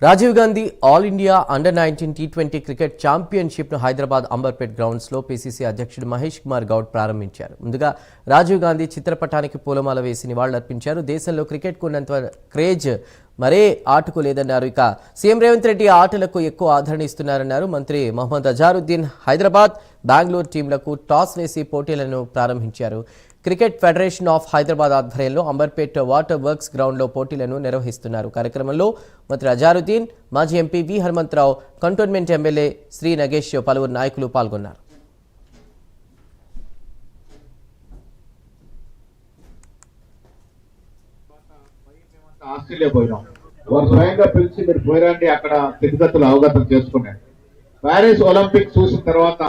Rajiv Gandhi all India under 19 టీ20 cricket championship ను Hyderabad Amberpet grounds లో పీసీసీ అధ్యక్షుడు మహేష్ కుమార్ గౌడ్ ప్రారంభించారు. ముందుగా రాజీవ్ గాంధీ చిత్రపటానికి పూలమాల వేసి నివాళులర్పించారు. దేశంలో క్రికెట్ కు ఉన్నంత క్రేజ్ మరే ఆటకు లేదన్నారు. ఇక సీఎం రేవంత్ రెడ్డి ఆటలకు ఎక్కువ ఆదరణ ఇస్తున్నారన్నారు. మంత్రి మొహమ్మద్ అజారుద్దీన్ హైదరాబాద్, బెంగళూరు టీంలకు టాస్ వేసి పోటీలను ప్రారంభించారు. క్రికెట్ ఫెడరేషన్ ఆఫ్ హైదరాబాద్ ఆధ్వర్యంలో అంబర్పేట్ వాటర్ వర్క్స్ గ్రౌండ్లో పోటీలను నిర్వహిస్తున్నారు. కార్యక్రమంలో మంత్రి అజారుద్దీన్, మాజీ MP V Hanumantha Rao, cantonment MLA Shri Nagesh, పలువురు నాయకులు పాల్గొన్నారు. ఆస్ట్రేలియా పోయినాం, వారు స్వయంగా పిలిచి మీరు పోయిరండి, అక్కడ స్థితిగతులు అవగతం చేసుకున్నాడు. ప్యారిస్ ఒలింపిక్స్ చూసిన తర్వాత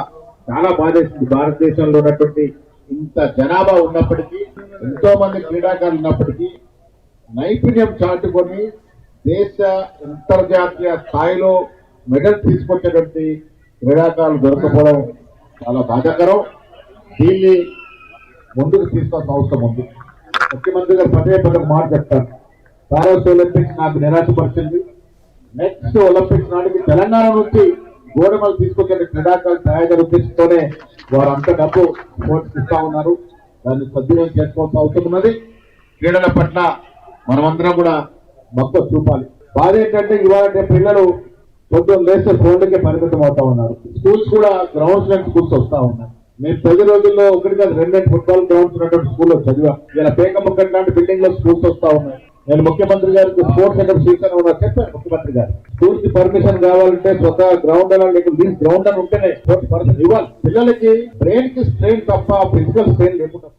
చాలా బాధేసింది. భారతదేశంలో ఉన్నటువంటి ఇంత జనాభా ఉన్నప్పటికీ, ఎంతో మంది క్రీడాకారులు ఉన్నప్పటికీ నైపుణ్యం చాటుకొని దేశ అంతర్జాతీయ స్థాయిలో మెడల్ తీసుకొచ్చేటువంటి క్రీడాకారులు దొరకపోవడం చాలా బాధాకరం. దీన్ని ముందుకు తీసుకోవాల్సిన అవసరం ఉంది. ముఖ్యమంత్రి గారు పదే పదే మాట చెప్తారు, పారిస్ ఒలింపిక్స్ నాకు నిరాశపరిచింది. నెక్స్ట్ ఒలింపిక్స్ నాటికి తెలంగాణ నుంచి గోడమలు తీసుకొచ్చే క్రీడాకారులు తయారు ఉద్దేశంతోనే వారు అంత డబ్బు స్పోర్ట్స్ ఇస్తా ఉన్నారు. దాన్ని సద్వినియోగం చేసుకోవాల్సిన అవసరం ఉన్నది. క్రీడల పట్ల మనమందరం కూడా మక్కువ చూపాలి. బాధ ఏంటంటే ఇవాళ పిల్లలు కొంచెం లేస్తే ఫోన్లకే పరిమితం అవుతా ఉన్నారు. స్కూల్స్ కూడా గ్రౌండ్స్ నుంచి స్కూల్స్ వస్తా ఉన్నాయి. మేము ప్రతి రోజుల్లో ఒకటి కాదు 2 ఫుట్బాల్ గ్రౌండ్స్ ఉన్నటువంటి స్కూల్లో చదివా. ఇలా పేకముక్కటి లాంటి బిల్డింగ్ లో స్కూల్స్ వస్తా ఉన్నాయి. నేను ముఖ్యమంత్రి గారికి స్పోర్ట్స్ సెంటర్ సీజన్ ఉన్నా చెప్పాను. ముఖ్యమంత్రి గారు స్కూల్ కి పర్మిషన్ కావాలంటే స్వతహా గ్రౌండ్ గ్రౌండ్ అని ఉంటేనే స్పోర్ట్స్ పర్మిషన్ ఇవ్వాలి. పిల్లలకి బ్రెయిన్ కి స్ట్రెయిన్ తప్ప ఫిజికల్ స్ట్రెయిన్ లేకుండా